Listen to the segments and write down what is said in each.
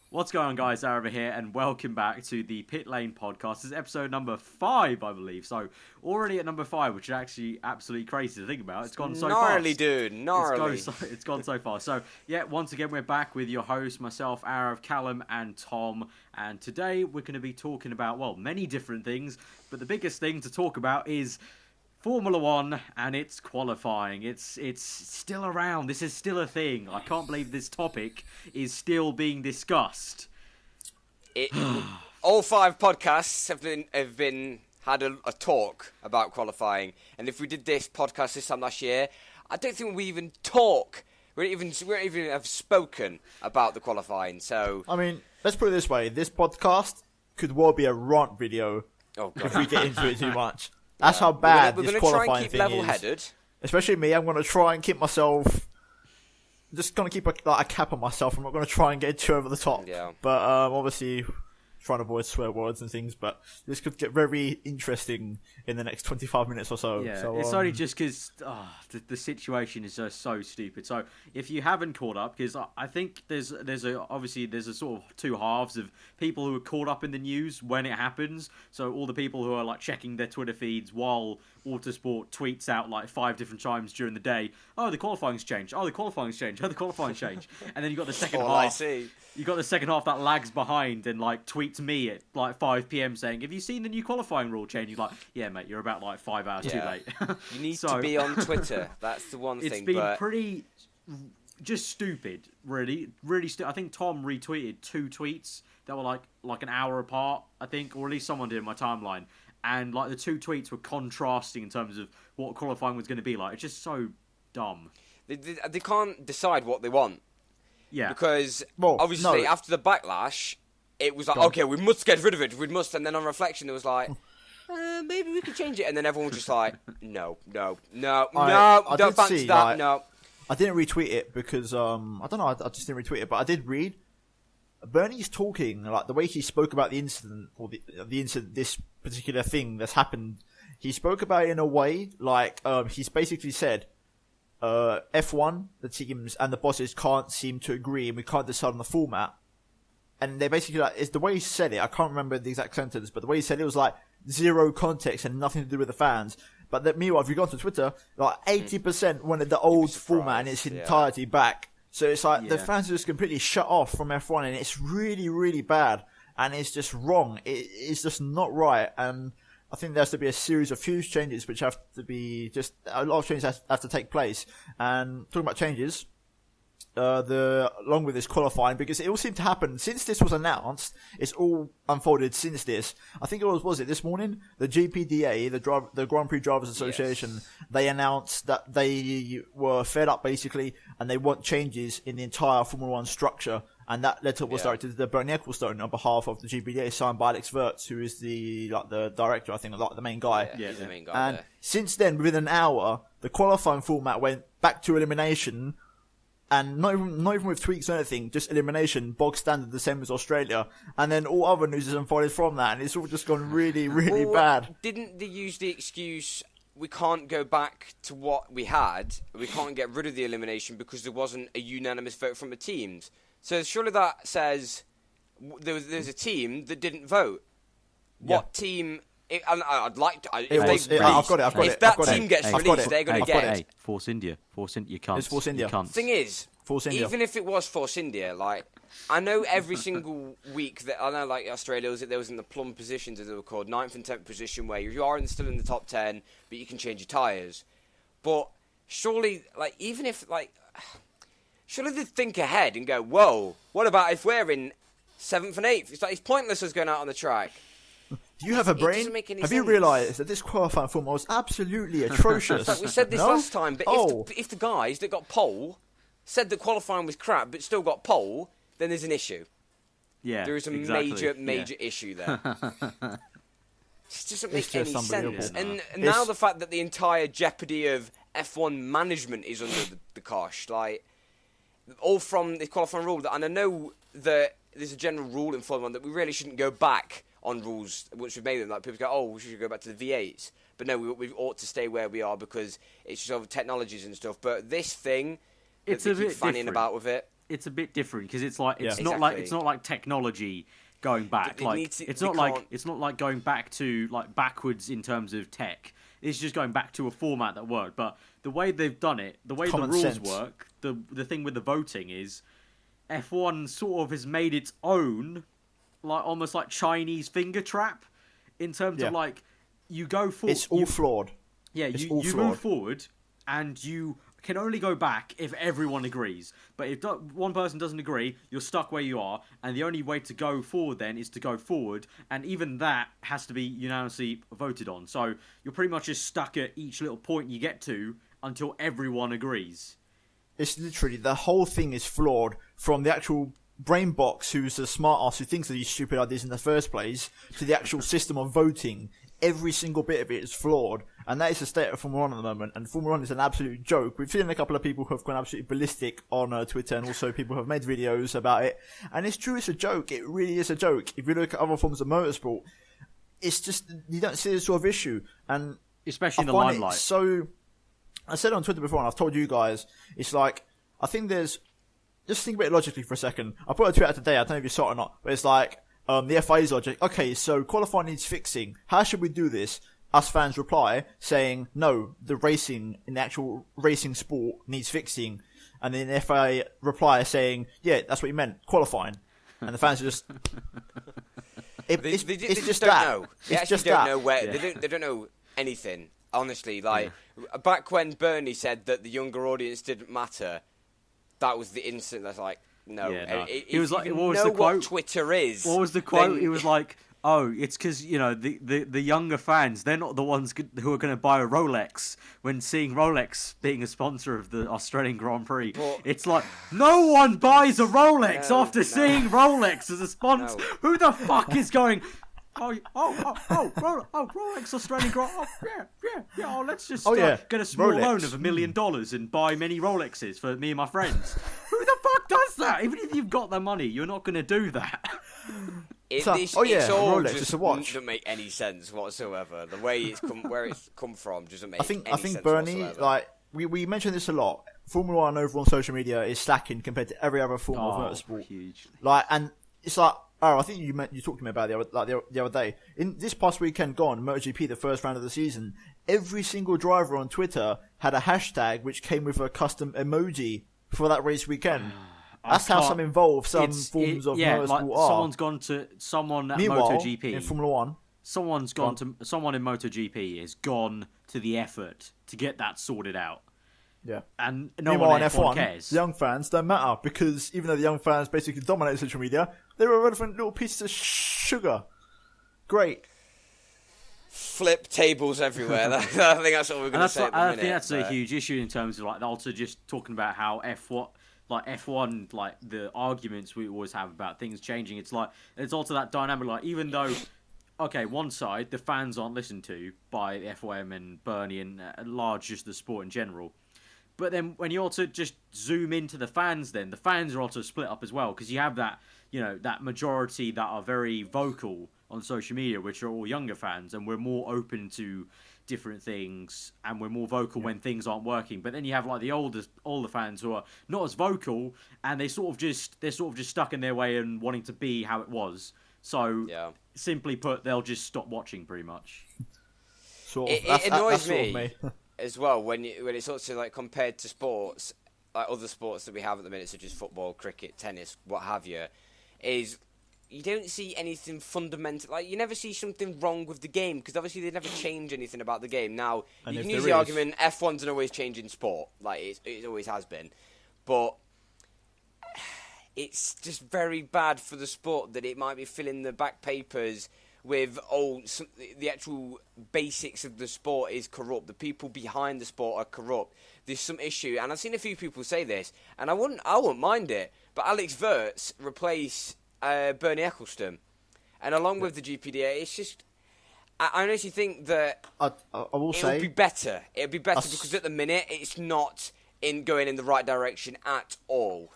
What's going on, guys? Aarava here, and welcome back to the Pitlane podcast. This is episode number 5, I believe. So, already at number 5, which is actually absolutely crazy to think about. It's gone so fast. Gnarly, dude. Gnarly. It's gone so fast. So, yeah, once again, we're back with your hosts, myself, Aarav, Callum, and Tom. And today, we're going to be talking about, well, many different things. But the biggest thing to talk about is Formula 1 and its qualifying. It's still around. This is still a thing. I can't believe this topic is still being discussed. All 5 podcasts have had a talk about qualifying, and if we did this podcast this time last year, I don't think we even talk. We don't even have spoken about the qualifying. So I mean, let's put it this way: this podcast could well be a rant video if we get into it too much. That's how bad this qualifying thing is. We're going to try and keep level-headed. Especially me, I'm going to try and keep myself... Just going to keep a cap on myself. I'm not going to try and get too over the top. Yeah. But obviously, trying to avoid swear words and things. But this could get very interesting in the next 25 minutes or so. Yeah, so, it's only just because the situation is just so stupid. So if you haven't caught up, because I think there's a sort of two halves of people who are caught up in the news when it happens. So all the people who are like checking their Twitter feeds while Autosport tweets out like 5 different times during the day, oh, the qualifying's changed, oh, the qualifying's changed, oh, the qualifying's changed. And then you've got the second half. You got the second half that lags behind and like tweets me at like 5 PM saying, have you seen the new qualifying rule change? You're like, yeah, mate, you're about like 5 hours too late. You need to be on Twitter. That's the one thing. It's been pretty just stupid, really. Really stupid. I think Tom retweeted 2 tweets that were like an hour apart, I think, or at least someone did in my timeline. And like the 2 tweets were contrasting in terms of what qualifying was going to be like. It's just so dumb. They can't decide what they want. Yeah. Because obviously after the backlash, it was like, okay, we must get rid of it. We must. And then on reflection, it was like, maybe we could change it. And then everyone was just like, no, don't fancy that, no. I didn't retweet it because, I don't know, I just didn't retweet it. But I did read Bernie's talking, like the way he spoke about the incident, or the incident, this particular thing that's happened. He spoke about it in a way, like, he's basically said, F1, the teams and the bosses can't seem to agree and we can't decide on the format. And they basically, like, it's the way he said it, I can't remember the exact sentence, but the way he said it was like zero context and nothing to do with the fans. But that, meanwhile, if you go onto Twitter, like 80% wanted the old format in its entirety back. So it's like the fans are just completely shut off from F1 and it's really, really bad. And it's just wrong. It's just not right. And I think there has to be a series of huge changes which have to be just a lot of changes have to take place. And talking about changes, along with this qualifying, because it all seemed to happen since this was announced. It's all unfolded since this. I think it was this morning? The GPDA, the Grand Prix Drivers Association, they announced that they were fed up basically, and they want changes in the entire Formula 1 structure. And that letter was directed to Bernie Ecclestone on behalf of the GPDA, signed by Alex Wirtz, who is the director, I think, the main guy. Yeah, the main guy. And since then, within an hour, the qualifying format went back to elimination. And not even with tweaks or anything, just elimination, bog standard, the same as Australia. And then all other news has unfolded from that, and it's all just gone really, really bad. Didn't they use the excuse, we can't go back to what we had, we can't get rid of the elimination because there wasn't a unanimous vote from the teams? So surely that says there's a team that didn't vote. What team... I'd like to... I've got it. If that team gets released, they're going to get... Force India. You can't. It's Force India. Thing is, Force India. Even if it was Force India, like, I know every single week that... I know, like, Australia, there was in the plum positions, as they were called, 9th and 10th position, where you are still in the top 10, but you can change your tyres. But surely, like, even if, like... Surely they'd think ahead and go, whoa, what about if we're in 7th and 8th? It's like, it's pointless us going out on the track. Do you have a brain? Have you realised that this qualifying format was absolutely atrocious? Like we said this last time, but if the guys that got pole said that qualifying was crap but still got pole, then there's an issue. Yeah, there is a major issue there. It just doesn't make any sense. And now the fact that the entire jeopardy of F1 management is under the cosh, like, all from the qualifying rule. And I know that there's a general rule in Formula 1 that we really shouldn't go back on rules once we've made them. Like, people go, oh, we should go back to the V8s. But no, we ought to stay where we are because it's just over technologies and stuff. But this thing, it's they a keep bit fanning different. About with it. it's a bit different because it's like it's Yeah. not like Exactly. it's not like technology going back. It Like needs to- it's they not like can't- it's not like going back to like backwards in terms of tech. It's just going back to a format that worked. But the way they've done it, the way Common the rules sense. work, the thing with the voting is F1 sort of has made its own, like almost like Chinese finger trap, in terms Yeah. of like you go forward. It's all flawed. Yeah, It's you all move flawed. forward, and you can only go back if everyone agrees. But if one person doesn't agree, you're stuck where you are, and the only way to go forward then is to go forward, and even that has to be unanimously voted on. So you're pretty much just stuck at each little point you get to until everyone agrees. It's literally, the whole thing is flawed, from the actual brain box who's a smart ass who thinks of these stupid ideas in the first place, to the actual system of voting. Every single bit of it is flawed, and that is the state of Formula 1 at the moment, and Formula 1 is an absolute joke. We've seen a couple of people who have gone absolutely ballistic on Twitter, and also people who have made videos about it, and it's true, it's a joke. It really is a joke. If you look at other forms of motorsport, it's just, you don't see this sort of issue, and Especially in the find it limelight. So, I said it on Twitter before, and I've told you guys, it's like, I think there's, just think about it logically for a second. I put a tweet out today, I don't know if you saw it or not, but it's like, the FIA's logic. Okay, so qualifying needs fixing. How should we do this? Us fans reply saying, no, the racing, in the actual racing sport needs fixing. And then the FIA reply saying, yeah, that's what you meant, qualifying. And the fans are just, it's They just don't that. know. They It's actually just don't that. know where. Yeah. They don't know anything. Honestly, like back when Bernie said that the younger audience didn't matter, that was the instant. That's like, no. Yeah, no. If He was like, you what was know the quote? what Twitter is. What was the quote? then- He was like, "Oh, it's because the younger fans, they're not the ones who are going to buy a Rolex when seeing Rolex being a sponsor of the Australian Grand Prix. But- it's like no one buys a Rolex No, after no. seeing Rolex as a sponsor. No. Who the fuck is going?" Rolex Australian Grand. Oh, yeah. Oh, let's just get a small Rolex. loan of $1 million and buy many Rolexes for me and my friends. Who the fuck does that? Even if you've got the money, you're not going to do that. It's Rolex, all it's just a watch. doesn't make any sense whatsoever. The way it's come, where it's come from, doesn't make. I think sense Bernie, whatsoever. like we mentioned this a lot. Formula 1 over on social media is slacking compared to every other form of motorsport. Huge. Like, and it's like, I think you talked to me about it the other day. In this past weekend gone, MotoGP, the first round of the season, every single driver on Twitter had a hashtag which came with a custom emoji for that race weekend. That's how some involved some forms of motorsport like are. someone at Meanwhile, MotoGP in Formula 1, someone in MotoGP has gone to the effort to get that sorted out. yeah. And no Meanwhile, one in in F1 F1, cares. the young fans don't matter, because even though the young fans basically dominate social media, they're irrelevant little pieces of sugar. Great. flip tables everywhere. I think that's what we're going to say. I think that's a huge issue in terms of like also just talking about how F1, like the arguments we always have about things changing. It's like it's also that dynamic. Like even though, okay, one side the fans aren't listened to by the FOM and Bernie and large just the sport in general. But then when you also just zoom into the fans, then the fans are also split up as well because you have that that majority that are very vocal on social media, which are all younger fans, and we're more open to different things and we're more vocal when things aren't working. But then you have like the older fans who are not as vocal and they're sort of just stuck in their way and wanting to be how it was. So simply put, they'll just stop watching pretty much. It annoys me as well when it's also like compared to sports, like other sports that we have at the minute, such as football, cricket, tennis, what have you, is you don't see anything fundamental. Like you never see something wrong with the game because obviously they never change anything about the game. Now And you if can use there the is- argument F1's an always changing sport, like it always has been, but it's just very bad for the sport that it might be filling the back papers with the actual basics of the sport is corrupt. The people behind the sport are corrupt. There's some issue, and I've seen a few people say this, and I wouldn't mind it. But Alex Wirtz replace Bernie Ecclestone, and along with the GPDA, it's just I honestly think that I will it say would be better. It would be better because at the minute it's not going in the right direction at all.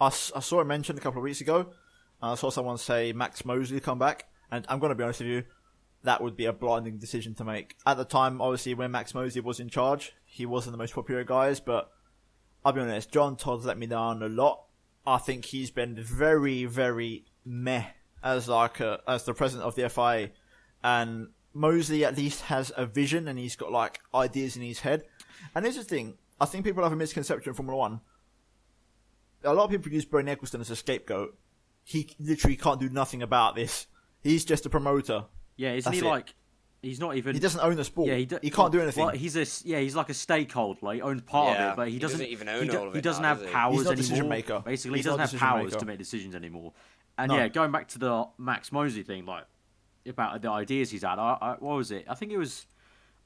I saw it mentioned a couple of weeks ago. I saw someone say Max Mosley come back, and I'm going to be honest with you, that would be a blinding decision to make. At the time, obviously, when Max Mosley was in charge, he wasn't the most popular guys, but I'll be honest, John Todd's let me down a lot. I think he's been very, very meh as the president of the FIA, and Mosley at least has a vision and he's got like ideas in his head. And here's the thing: I think people have a misconception of Formula One. A lot of people use Bernie Ecclestone as a scapegoat. He literally can't do nothing about this. He's just a promoter. Yeah, isn't he like? He's not even. He doesn't own the sport. Yeah, he can't do anything. Well, he's like a stakeholder. Like, he owns part of it, but he doesn't even own all of it. He doesn't have powers he's not anymore. Decision maker. Basically, he doesn't have powers to make decisions anymore. And going back to the Max Mosley thing, like about the ideas he's had. What was it? I think it was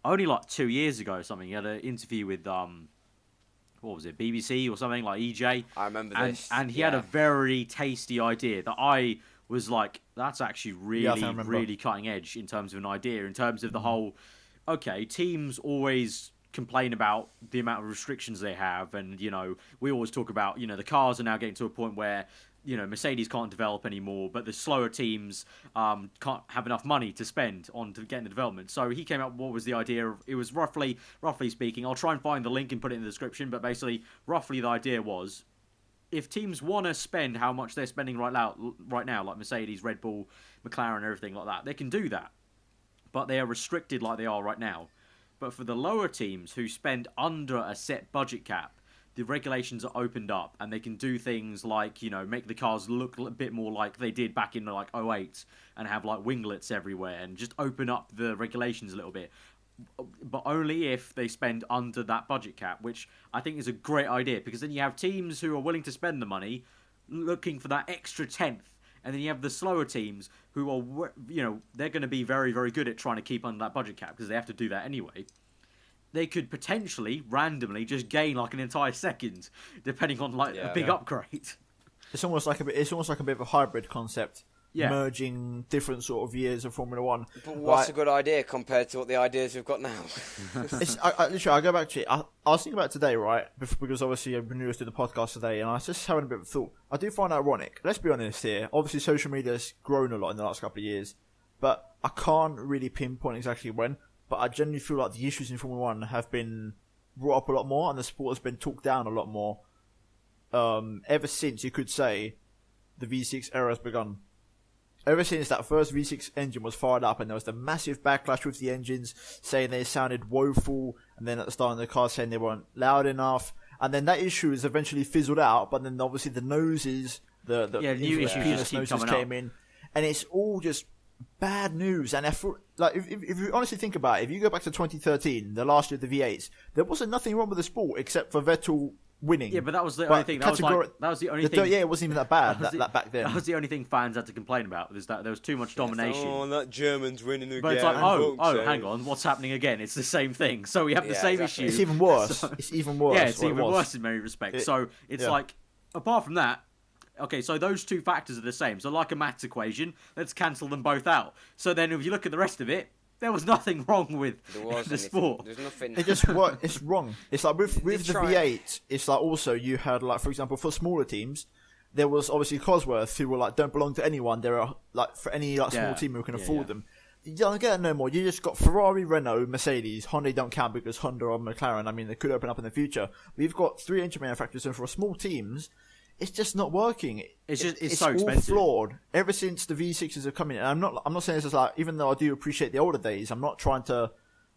only like 2 years ago or something. He had an interview with what was it, BBC or something, like EJ. I remember this. And he had a very tasty idea that I was like, that's actually really cutting edge in terms of an idea, in terms of the whole, okay, teams always complain about the amount of restrictions they have, and, you know, we always talk about, you know, the cars are now getting to a point where, you know, Mercedes can't develop anymore, but the slower teams can't have enough money to spend on to getting the development. So he came up with what was the idea of, it was roughly speaking, I'll try and find the link and put it in the description, but basically, roughly the idea was, if teams want to spend how much they're spending right now, like Mercedes, Red Bull, McLaren, everything like that, they can do that. But they are restricted like they are right now. But for the lower teams who spend under a set budget cap, the regulations are opened up and they can do things like, you know, make the cars look a bit more like they did back in like 2008 and have like winglets everywhere and just open up the regulations a little bit. But only if they spend under that budget cap, which I think is a great idea, because then you have teams who are willing to spend the money looking for that extra tenth, and then you have the slower teams who are, you know, they're going to be very, very good at trying to keep under that budget cap because they have to do that anyway. They could potentially randomly just gain like an entire second, depending on like a big upgrade. It's almost like a bit of a hybrid concept. Yeah. Merging different sort of years of Formula One. But what's a good idea compared to what the ideas we've got now? I go back to it. I was thinking about it today, right? Because obviously I've been new to the podcast today, and I was just having a bit of a thought. I do find it ironic. Let's be honest here. Obviously, social media has grown a lot in the last couple of years, but I can't really pinpoint exactly when. But I genuinely feel like the issues in Formula One have been brought up a lot more, and the sport has been talked down a lot more. Ever since, you could say, the V6 era has begun. Ever since that first V6 engine was fired up and there was the massive backlash with the engines saying they sounded woeful, and then at the start of the car saying they weren't loud enough, and then that issue is eventually fizzled out, but then obviously the noses, the new issues noses came in, and it's all just bad news. And if you honestly think about it, if you go back to 2013, the last year of the V8s, there wasn't nothing wrong with the sport except for Vettel winning. Yeah, but that was the only thing. That was the only thing. Yeah, it wasn't even that bad that back then. That was the only thing fans had to complain about. Was that there was too much domination. Oh, that German's winning again. But it's like, hang on, what's happening again? It's the same thing. So we have the same issue. It's even worse. It's even worse. Yeah, it's even worse in many respects. So it's like, apart from that, okay, so those two factors are the same. So like a maths equation, let's cancel them both out. So then if you look at the rest of it, there was nothing wrong with the sport. There's nothing. It just it's wrong. It's like with the V8, it's like also you had like, for example, for smaller teams, there was obviously Cosworth who were like don't belong to anyone. There are like for any like small team who can afford them. You don't get no more. You just got Ferrari, Renault, Mercedes. Honda don't count because Honda or McLaren. I mean, they could open up in the future. We've got 3 engine manufacturers, and for small teams, it's just not working. It's so all expensive. Flawed. Ever since the V6s have come in, and I'm not saying this as like, even though I do appreciate the older days, I'm not trying to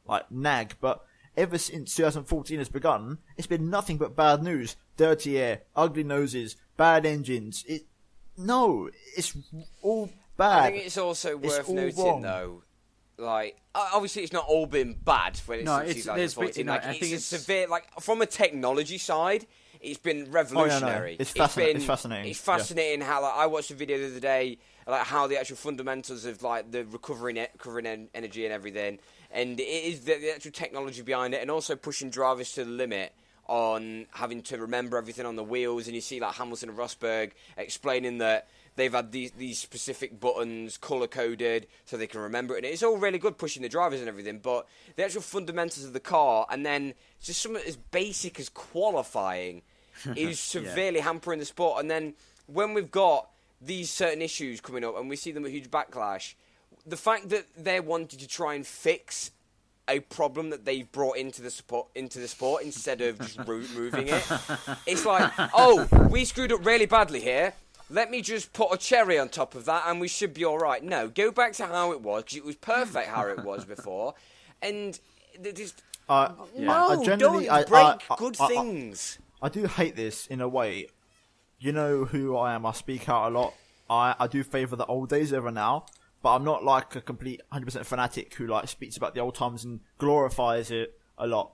like nag, but ever since 2014 has begun, it's been nothing but bad news. Dirty air, ugly noses, bad engines. It's all bad. I think it's also worth noting though, like obviously it's not all been bad when it's 2014. I think it's severe. Like from a technology side, it's been revolutionary. It's fascinating. It's fascinating how like I watched a video the other day, like how the actual fundamentals of like the recovering energy and everything, and it is the actual technology behind it, and also pushing drivers to the limit on having to remember everything on the wheels. And you see like Hamilton and Rosberg explaining that they've had these specific buttons color coded so they can remember it. And it's all really good pushing the drivers and everything, but the actual fundamentals of the car, and then just something as basic as qualifying is severely hampering the sport. And then when we've got these certain issues coming up and we see them a huge backlash, the fact that they're wanting to try and fix a problem that they've brought into the sport instead of just moving it. It's like, oh, we screwed up really badly here. Let me just put a cherry on top of that and we should be all right. No, go back to how it was, because it was perfect how it was before. And just... don't break good things. I do hate this in a way. You know who I am. I speak out a lot. I do favour the old days over now. But I'm not like a complete 100% fanatic who like speaks about the old times and glorifies it a lot.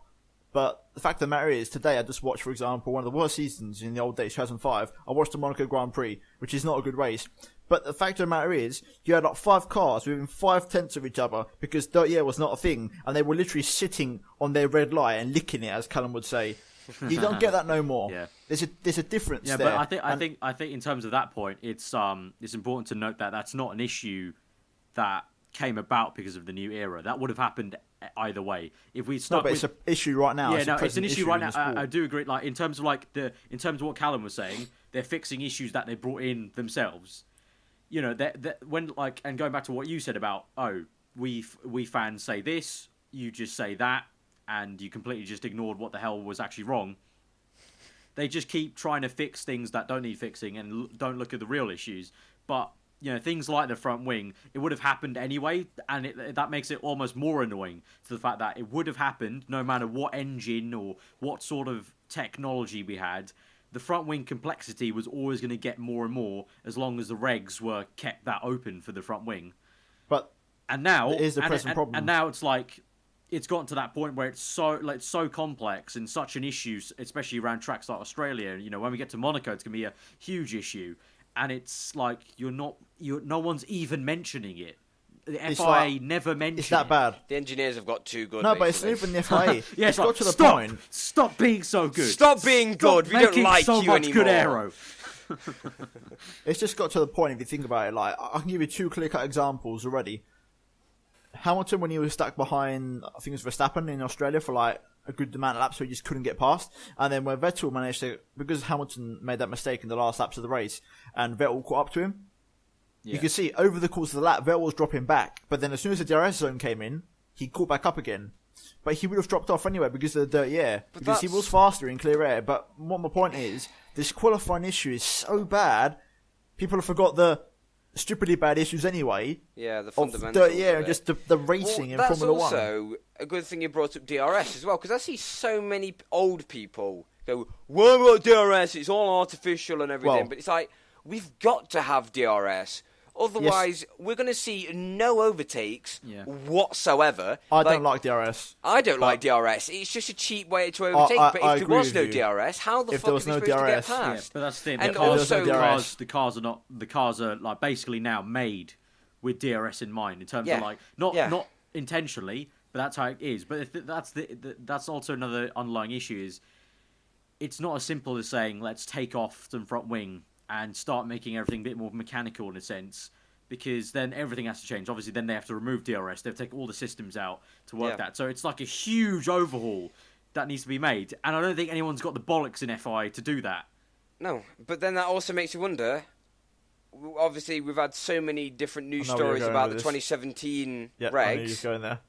But the fact of the matter is, today I just watched, for example, one of the worst seasons in the old days, 2005. I watched the Monaco Grand Prix, which is not a good race. But the fact of the matter is, you had like 5 cars within 5/10 of each other because dirt year was not a thing, and they were literally sitting on their red light and licking it, as Callum would say. You don't get that no more. Yeah. There's a difference there. Yeah, but I think in terms of that point, it's important to note that that's not an issue that came about because of the new era. That would have happened either way. If we stuck it's an issue right now. Yeah, it's an issue right now. I do agree. Like in terms of what Callum was saying, they're fixing issues that they brought in themselves. You know, when like, and going back to what you said about, we fans say this, you just say that, and you completely just ignored what the hell was actually wrong. They just keep trying to fix things that don't need fixing and don't look at the real issues. But you know, things like the front wing, it would have happened anyway, and that makes it almost more annoying to the fact that it would have happened no matter what engine or what sort of technology we had. The front wing complexity was always going to get more and more as long as the regs were kept that open for the front wing. And now it is the present problem. And now it's like it's gotten to that point where it's so complex and such an issue, especially around tracks like Australia. You know, when we get to Monaco, it's going to be a huge issue. And it's like no one's even mentioning it. The FIA never mentioned it. It's that bad. The engineers have got too good. No, but it's not even the FIA. Yeah, it's got to the point. Stop being so good. Stop being good. We don't like so you much anymore. Good aero. It's just got to the point, if you think about it. Like, I can give you 2 clear-cut examples already. Hamilton, when he was stuck behind, I think it was Verstappen in Australia for like a good amount of laps, so he just couldn't get past. And then when Vettel managed to, because Hamilton made that mistake in the last laps of the race, and Vettel caught up to him, you could see over the course of the lap, Vettel was dropping back. But then as soon as the DRS zone came in, he caught back up again. But he would have dropped off anyway because of the dirty air. Because he was faster in clear air. But what my point is, this qualifying issue is so bad, people have forgot the stupidly bad issues anyway. Yeah, the fundamentals. Dirty air and just the racing in Formula 1. That's also a good thing you brought up DRS as well, because I see so many old people go, "Why about DRS? It's all artificial and everything." But it's like, we've got to have DRS. Otherwise, we're going to see no overtakes whatsoever. I don't like DRS. I don't like DRS. It's just a cheap way to overtake. But if there was no DRS, how the fuck are we supposed to get past? Yeah, but that's the thing. And the cars are like basically now made with DRS in mind in terms of like not intentionally, but that's how it is. But that's also another underlying issue is it's not as simple as saying let's take off some front wing and start making everything a bit more mechanical in a sense, because then everything has to change. Obviously, then they have to remove DRS. They have to take all the systems out to work that. So it's like a huge overhaul that needs to be made. And I don't think anyone's got the bollocks in FI to do that. No, but then that also makes you wonder. Obviously, we've had so many different news stories about the 2017 regs. I knew you were going there.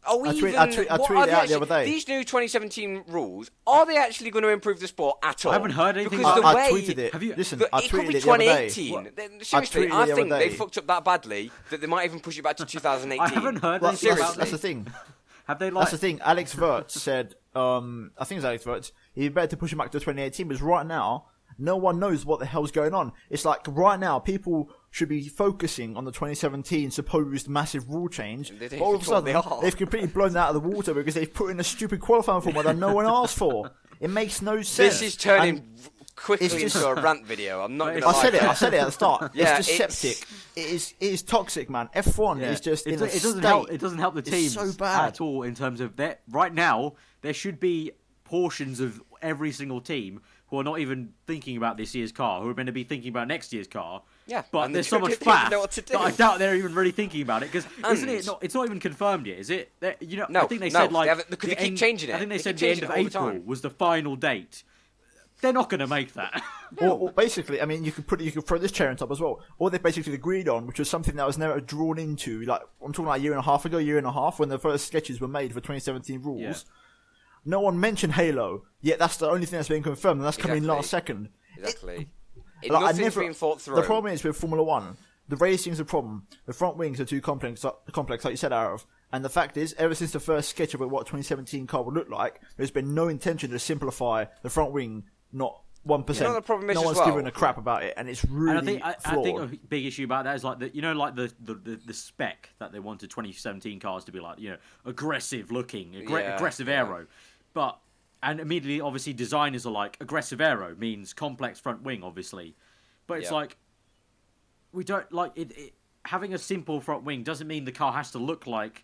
I tweeted it out the other day. These new 2017 rules, are they actually going to improve the sport at all? I haven't heard anything because about I tweeted it. Listen, I tweeted it the other day. Seriously, I think they fucked up that badly that they might even push it back to 2018. I haven't heard anything about That's the thing. Have they That's the thing. Alex Wirtz said, I think it's Alex Wirtz, he'd better to push it back to 2018, because right now, no one knows what the hell's going on. It's like right now, people should be focusing on the 2017 supposed massive rule change. But all of a sudden, they've completely blown that out of the water because they've put in a stupid qualifying format that no one asked for. It makes no sense. This is turning quickly into a rant video. I'm not going to lie. I said it at the start. It's deceptive. It is toxic, man. F1 is just it doesn't help. It doesn't help the teams so bad at all in terms of that. Right now, there should be portions of every single team who are not even thinking about this year's car, who are going to be thinking about next year's car. Yeah, but there's so much faff that I doubt they're even really thinking about it, because isn't it? It's not even confirmed yet, is it? No, I think they said because they keep changing it. I think they said the end of April was the final date. They're not going to make that. Or basically, I mean, you could throw this chair on top as well. Or they basically agreed on, which was something that was never drawn into. Like I'm talking like a year and a half, when the first sketches were made for 2017 rules. Yeah. No one mentioned Halo, yet that's the only thing that's been confirmed, and that's coming last second. Exactly. Nothing's been thought through. The problem is with Formula One, the racing's a problem. The front wings are too complex, like you said, Aarav. And the fact is, ever since the first sketch of what 2017 car would look like, there's been no intention to simplify the front wing, not 1%. You know, the problem is no as one's well, giving a crap about it, and it's really I flawed. think a big issue about that is like the spec that they wanted 2017 cars to be like, aggressive looking, aggressive aero, and immediately obviously designers are like, aggressive aero means complex front wing, obviously, but it's like we don't like it. Having a simple front wing doesn't mean the car has to look like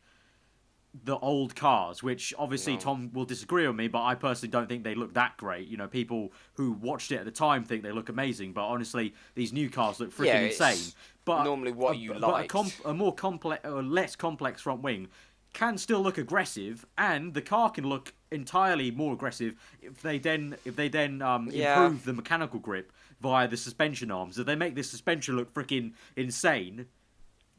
the old cars, which obviously Tom will disagree with me, but I personally don't think they look that great. People who watched it at the time think they look amazing, but honestly, these new cars look freaking insane. But normally what you like. A more complex or less complex front wing can still look aggressive, and the car can look entirely more aggressive if they then improve the mechanical grip via the suspension arms. If they make the suspension look freaking insane,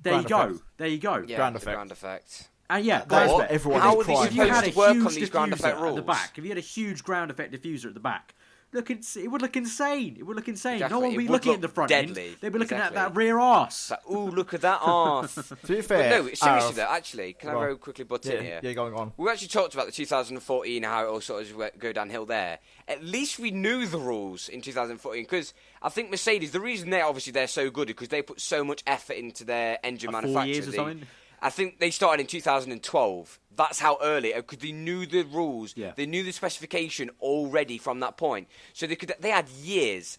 there you go. Yeah, ground effect. And how are they supposed to work on these ground effect rules? At the back, if you had a huge ground effect diffuser at the back, it would look insane. It would look insane. Exactly. No one would be looking at the front end. They'd be looking at that rear arse. Like, ooh, look at that arse. To be fair, no, seriously though, actually, can I very quickly butt in here? Yeah, going on. We actually talked about the 2014, how it all sort of go downhill there. At least we knew the rules in 2014, because I think Mercedes, the reason they're so good is because they put so much effort into their engine manufacturing. 4 years or something? I think they started in 2012. That's how early, because they knew the rules. Yeah. They knew the specification already from that point. So they had years,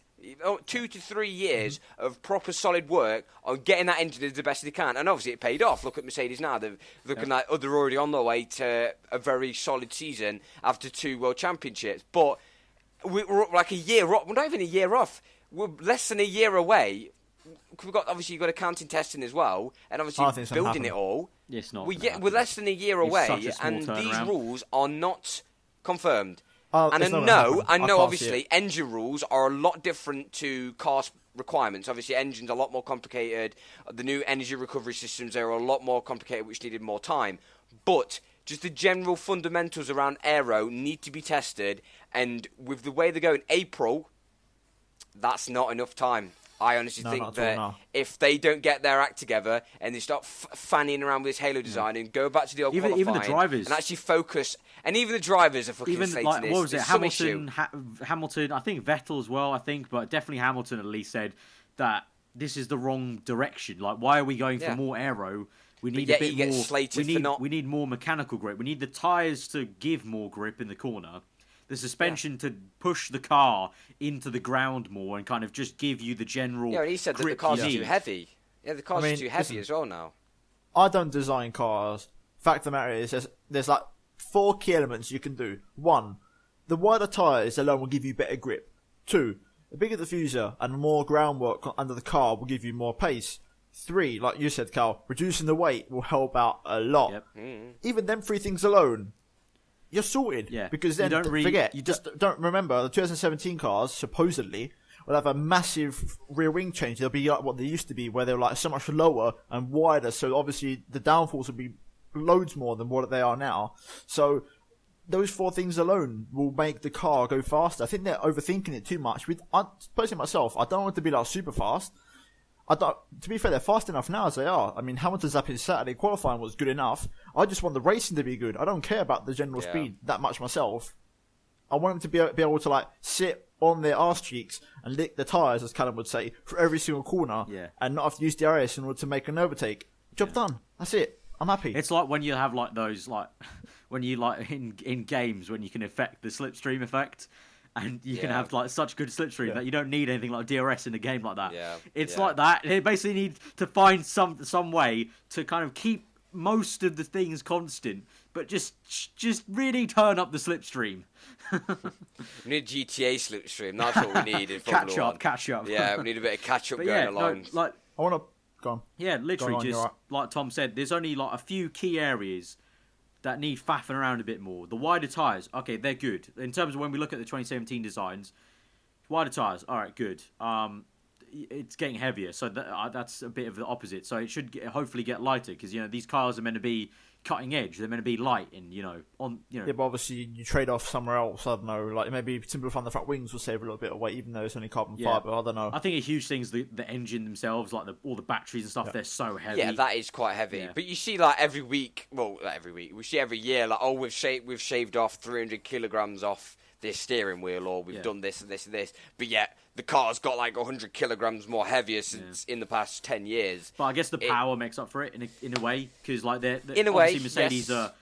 2 to 3 years of proper solid work on getting that engine as the best they can. And obviously it paid off. Look at Mercedes now. They're looking like they're already on their way to a very solid season after 2 World Championships. But we're like a year off. We're not even a year off. We're less than a year away. You've got accounting testing as well, and obviously building it all. Yes, not. We're less than a year away, and these rules are not confirmed. And I know, obviously, engine rules are a lot different to car requirements. Obviously, engines are a lot more complicated. The new energy recovery systems are a lot more complicated, which needed more time. But just the general fundamentals around aero need to be tested, and with the way they go in April, that's not enough time. I honestly think that if they don't get their act together and they start fanning around with this Halo design and go back to the old qualifying, even the drivers, and actually focus, and even the drivers are fucking slating this. What was it? Hamilton, I think Vettel as well, but definitely Hamilton at least said that this is the wrong direction. Like, why are we going for more aero? We need a bit more. We need more mechanical grip. We need the tyres to give more grip in the corner. The suspension to push the car into the ground more and kind of just give you the general. Yeah, and he said that the cars are too heavy. Yeah, the cars are too heavy as well now. I don't design cars. Fact of the matter is, there's like 4 key elements you can do. 1, the wider tyres alone will give you better grip. 2, the bigger diffuser and more groundwork under the car will give you more pace. 3, like you said, Cal, reducing the weight will help out a lot. Yep. Even them 3 things alone, you're sorted. Yeah. Because then, don't remember, the 2017 cars, supposedly, will have a massive rear wing change. They'll be like what they used to be, where they're like so much lower and wider. So obviously the downforce will be loads more than what they are now. So those 4 things alone will make the car go faster. I think they're overthinking it too much. Personally myself, I don't want it to be like super fast. To be fair, they're fast enough now as they are. I mean, Hamilton's up in Saturday qualifying was good enough. I just want the racing to be good. I don't care about the general speed that much myself. I want them to be able to like sit on their arse cheeks and lick the tyres, as Callum would say, for every single corner, and not have to use DRS in order to make an overtake. Job done. That's it. I'm happy. It's like when you have like those when you in games when you can affect the slipstream effect. And you can have like such good slipstream that you don't need anything like DRS in a game like that. Yeah. It's like that. They basically need to find some way to kind of keep most of the things constant, but just really turn up the slipstream. We need GTA slipstream. That's what we need in Formula 1. Catch up. Yeah, we need a bit of catch up going along. I want to go on. Yeah, literally like Tom said, there's only like a few key areas that need faffing around a bit more. The wider tyres, okay, they're good. In terms of when we look at the 2017 designs, Wider tires. All right, good. It's getting heavier, so that's a bit of the opposite. So it should hopefully get lighter because these cars are meant to be cutting edge. They're meant to be light and Yeah, but obviously you trade off somewhere else. I don't know, like maybe simplifying the front wings will save a little bit of weight, even though it's only carbon fiber. I don't know. I think a huge thing is the engine themselves, like all the batteries and stuff. They're so heavy. Yeah, that is quite heavy. Yeah. But you see, like every week, well, not every week. We see every year, like we've shaved off 300 kilograms off this steering wheel, or we've done this and this and this. But yet the car's got like 100 kilograms more heavier since in the past 10 years. But I guess the power makes up for it in a way, because like in a way, Mercedes are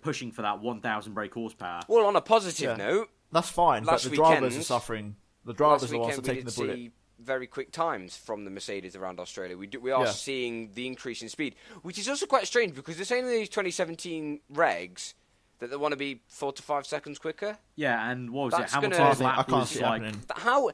pushing for that 1,000 brake horsepower. Well, on a positive note, that's fine. But the drivers are suffering. The drivers are the ones taking the bullet. See very quick times from the Mercedes around Australia. We are seeing the increase in speed, which is also quite strange because they're saying in these 2017 regs that they want to be 4 to 5 seconds quicker. Yeah, and what was it? Hamilton's lap was like... How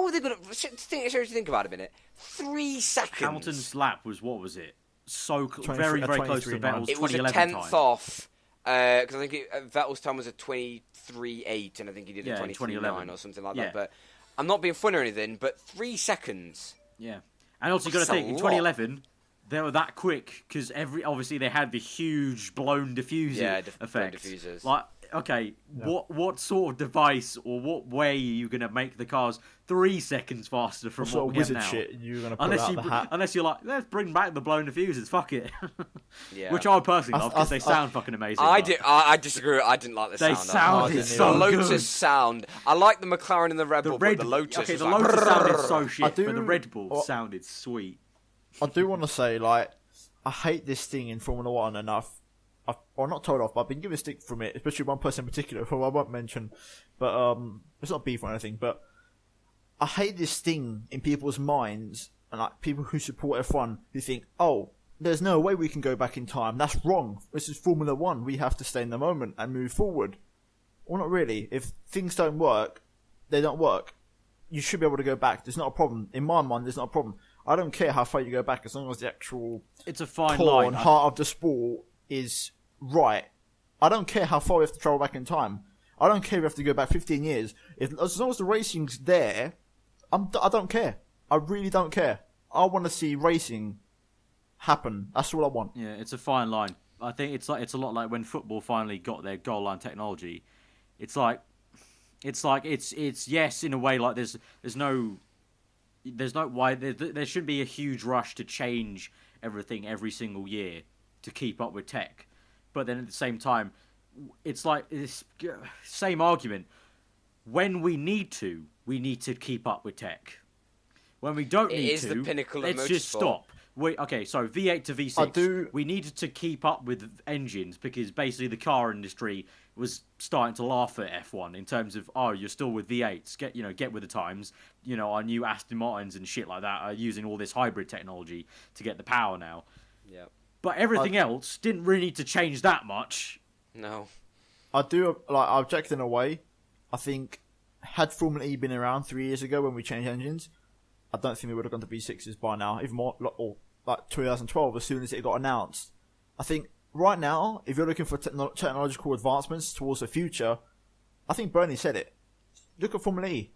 are they going to... Seriously, think about it a minute. 3 seconds. Hamilton's lap was, what was it? Very, very close to Vettel's 2011 time. It was a tenth off, because I think Vettel's time was a 23.8, and I think he did a 23.9 or something like that. But I'm not being funny or anything, but 3 seconds. Yeah. And also, you've got to think, in 2011... They were that quick because obviously they had the huge blown diffuser effect. Diffusers. Like, okay, what sort of device or what way are you going to make the cars 3 seconds faster from what we have now? Shit you're going to pull out the hat? Unless you're like, let's bring back the blown diffusers, fuck it. Which I personally love because they sound fucking amazing. I disagree. I didn't like the sound. They sounded so good. The good. Lotus sound. I like the McLaren and the Red Bull, but the Lotus. Okay, the like, Lotus sounded so shit, but the Red Bull sounded sweet. I do want to say, like, I hate this thing in Formula 1 enough. I'm not told off, but I've been given stick from it, especially one person in particular, who I won't mention. But it's not beef or anything, but I hate this thing in people's minds, and like people who support F1, who think, oh, there's no way we can go back in time. That's wrong. This is Formula 1. We have to stay in the moment and move forward. Well, not really. If things don't work, they don't work. You should be able to go back. There's not a problem. In my mind, there's not a problem. I don't care how far you go back as long as the actual it's a fine core line. and heart of the sport is right. I don't care how far we have to travel back in time. I don't care if we have to go back 15 years. As long as the racing's there, I don't care. I really don't care. I want to see racing happen. That's all I want. Yeah, it's a fine line. I think it's a lot like when football finally got their goal line technology. It's yes in a way, like there's no why there should be a huge rush to change everything every single year to keep up with tech, but then at the same time it's like this same argument. When we need to keep up with tech. When we don't need to, the pinnacle of let's just stop. So V8 to V6, we needed to keep up with engines because basically the car industry was starting to laugh at F1 in terms of, oh, you're still with V8s, get with the times. Our new Aston Martins and shit like that are using all this hybrid technology to get the power now. Yeah. But everything else didn't really need to change that much. No. I object in a way. I think had Formula E been around 3 years ago when we changed engines, I don't think we would have gone to V6s by now, even more, or like 2012 as soon as it got announced. I think right now, if you're looking for technological advancements towards the future, I think Bernie said it. Look at Formula E.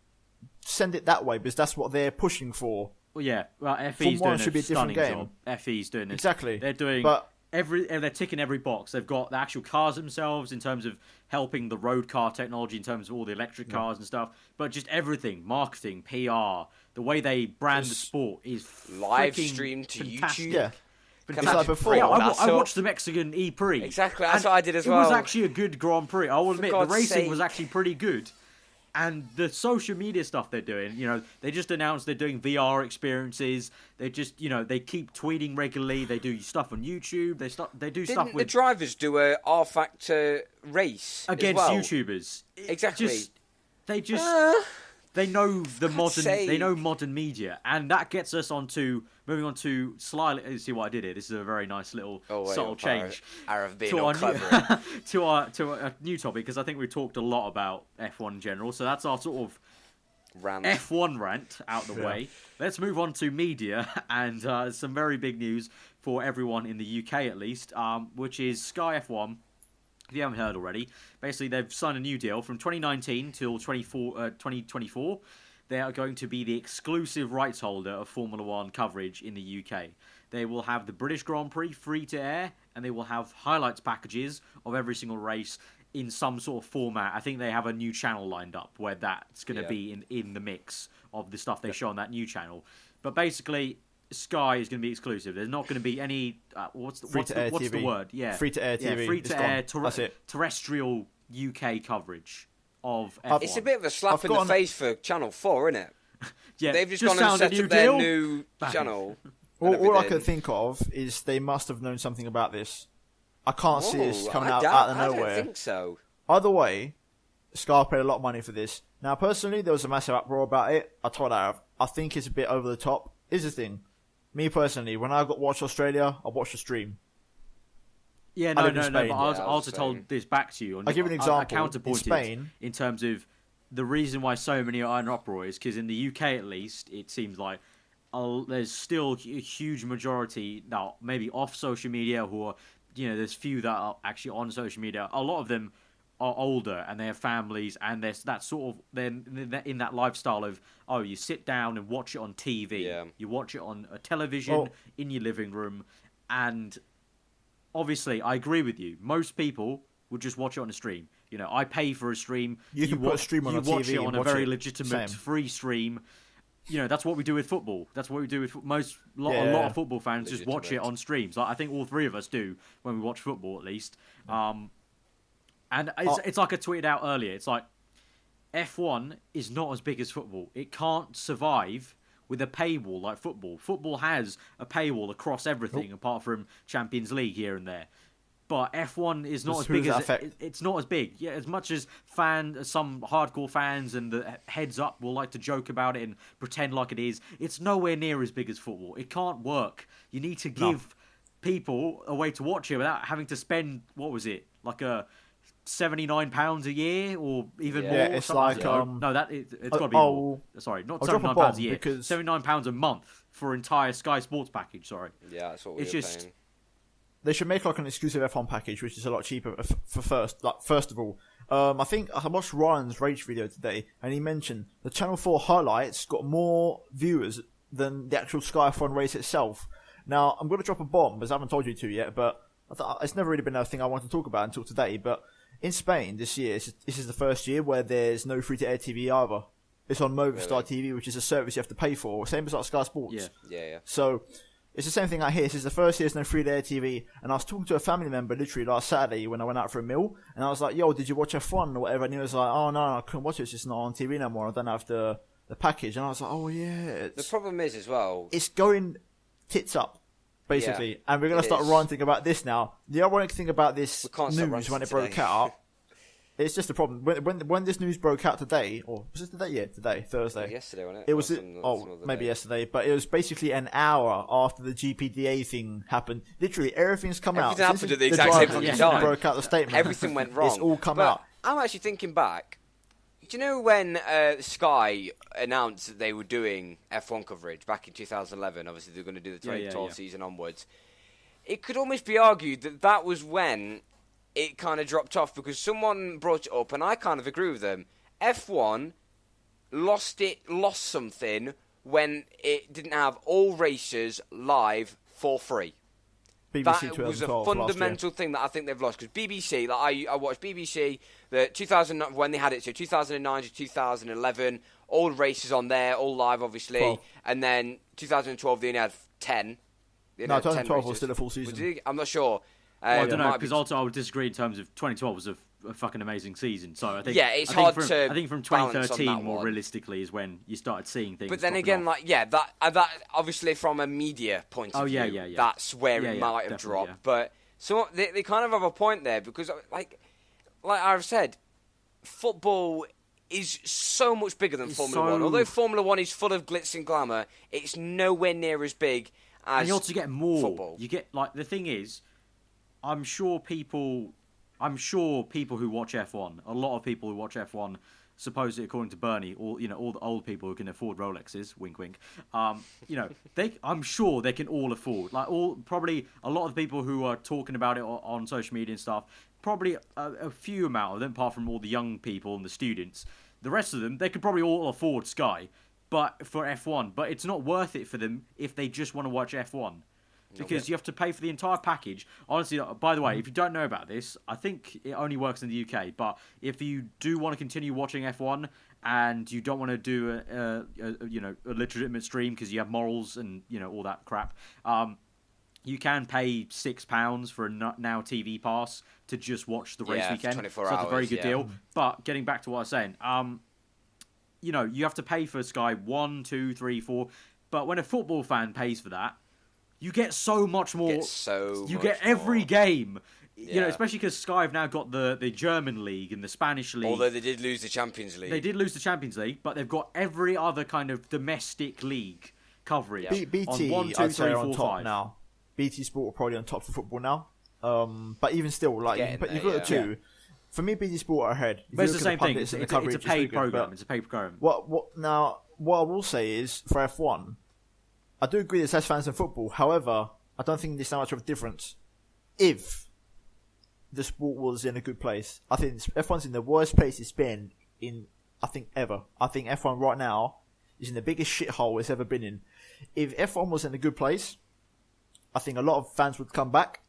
Send it that way because that's what they're pushing for. Well, yeah, FE's doing a stunning job. FE's doing it. Exactly. They're doing they're ticking every box. They've got the actual cars themselves in terms of helping the road car technology in terms of all the electric cars and stuff, but just everything, marketing, PR, the way they brand the sport is live streamed to fantastic. YouTube. Yeah. Like before. Yeah, I watched the Mexican E-Prix. Exactly, that's what I did as well. It was actually a good Grand Prix. I will admit, the racing was actually pretty good. And the social media stuff they're doing, they just announced they're doing VR experiences. They just, they keep tweeting regularly. They do stuff on YouTube. They do stuff with... the drivers do a R-Factor race against as well? YouTubers. Exactly. They know modern media, and that gets us moving on to slightly. See what I did here? This is a very nice little subtle change. Aarava being all clever. to a new topic, because I think we've talked a lot about F1 in general. So that's our sort of F1 rant out the way. Let's move on to media and some very big news for everyone in the UK at least, which is SkyF1. If you haven't heard already, basically they've signed a new deal from 2019 till 2024. they are going to be the exclusive rights holder of Formula One coverage in the UK. They will have the British Grand Prix free to air, and they will have highlights packages of every single race in some sort of format. I think they have a new channel lined up where that's going to be in the mix of the stuff they show on that new channel. But basically, Sky is going to be exclusive. There's not going to be any what's the word? Yeah, free to air TV. Free to air terrestrial UK coverage of F1. It's a bit of a slap in the face for Channel 4, isn't it? Yeah, they've just gone and set up their new channel. All I can think of is they must have known something about this. I can't see this coming out of nowhere. I don't think so. Either way, Sky paid a lot of money for this. Now, personally, there was a massive uproar about it. I told Arav, I think it's a bit over the top. Here's the thing. Me, personally, when I watched Australia, I watched the stream. Yeah, no, but I also told this back to you. I'll give you an example. I counterpointed in Spain, in terms of the reason why so many are in uproar is because in the UK, at least, it seems like there's still a huge majority now, maybe off social media, who are, there's few that are actually on social media. A lot of them are older and they have families, and there's that sort of then in that lifestyle of you sit down and watch it on TV. You watch it on a television in your living room, and obviously I agree with you. Most people would just watch it on a stream. I pay for a stream. You can put a stream on a TV. You watch it on a very legitimate free stream. That's what we do with football. That's what we do with a lot of football fans just watch it on streams. Like, I think all three of us do when we watch football, at least. And it's like I tweeted out earlier. It's like F1 is not as big as football. It can't survive with a paywall like football. Football has a paywall across everything apart from Champions League here and there. But F1 is not as big as it's not as big. Yeah, as much as some hardcore fans and the heads up will like to joke about it and pretend like it is, it's nowhere near as big as football. It can't work. You need to give people a way to watch it without having to spend like a £79 a year or even more. Yeah, it's like no, it's got to be more. Sorry, not £79 a year. £79 a month for entire Sky Sports package. Sorry. Yeah, that's what we're paying. They should make like an exclusive F1 package, which is a lot cheaper. First of all, I think I watched Ryan's Rage video today, and he mentioned the Channel 4 highlights got more viewers than the actual SkyF1 race itself. Now, I'm going to drop a bomb, because I haven't told you to yet, but it's never really been a thing I want to talk about until today. But in Spain this year, this is the first year where there's no free-to-air TV either. It's on Movistar TV, which is a service you have to pay for, same as like Sky Sports. Yeah. So it's the same thing out here. This is the first year there's no free-to-air TV, and I was talking to a family member literally last Saturday when I went out for a meal, and I was like, "Yo, did you watch F1 or whatever?" And he was like, "Oh no, I couldn't watch it. It's just not on TV no more. I don't have the package." And I was like, "Oh yeah." The problem is as well, it's going tits up, basically, and we're gonna start ranting about this now. The ironic thing about this news when it broke out. It's just a problem. When this news broke out today, or was it today? Yeah, today, Thursday. Yesterday, wasn't it? It was maybe yesterday, but it was basically an hour after the GPDA thing happened. Literally, everything's come out. Everything happened at the exact same fucking time. Broke out the statement. Everything went wrong. It's all come out. I'm actually thinking back. Do you know when Sky announced that they were doing F1 coverage back in 2011? Obviously, they're going to do the 2012 season onwards. It could almost be argued that was when it kind of dropped off, because someone brought it up, and I kind of agree with them. F1 lost something when it didn't have all races live for free. BBC that was a fundamental thing that I think they've lost, because BBC, like I watched BBC, the 2009 when they had it, so 2009 to 2011, all races on there, all live, obviously, 12. And then 2012 they only had 10. No, 2012 was still a full season. I'm not sure. Well, I don't know, because also I would disagree in terms of 2012 was a fucking amazing season. So I think it's hard to. I think from 2013 more realistically is when you started seeing things. But then again, off. that obviously from a media point of view, that's where it might have dropped. Yeah. But so they kind of have a point there, because like I've said, football is so much bigger than Formula One. Although Formula One is full of glitz and glamour, it's nowhere near as big as. And you also get more. Football. You get the thing is. I'm sure people who watch F1, a lot of people who watch F1, supposedly according to Bernie, all the old people who can afford Rolexes, wink wink. I'm sure they can all afford, probably a lot of people who are talking about it on social media and stuff. Probably a few amount of them, apart from all the young people and the students, The rest of them, they could probably all afford Sky, but for F1, but it's not worth it for them if they just want to watch F1. Because you have to pay for the entire package. Honestly, by the way, if you don't know about this, I think it only works in the UK. But if you do want to continue watching F1 and you don't want to do a legitimate stream because you have morals and all that crap, you can pay £6 for a Now TV pass to just watch the race weekend. 24 so hours, it's a very good deal. But getting back to what I was saying, you have to pay for Sky 1, 2, 3, 4. But when a football fan pays for that, you get so much more. You get every game. Especially because Sky have now got the German league and the Spanish league. Although they did lose the Champions League. They did lose the Champions League, but they've got every other kind of domestic league coverage. BT, on 1, 2, 3, 4, 5 now. BT Sport are probably on top for football now. But even still, you've got the two. Yeah. For me, BT Sport are ahead. But it's the same thing. It's a paid program. It's a paid program. What I will say is for F1, I do agree there's less fans than football. However, I don't think there's that much of a difference if the sport was in a good place. I think F1's in the worst place it's been in, I think, ever. I think F1 right now is in the biggest shithole it's ever been in. If F1 was in a good place, I think a lot of fans would come back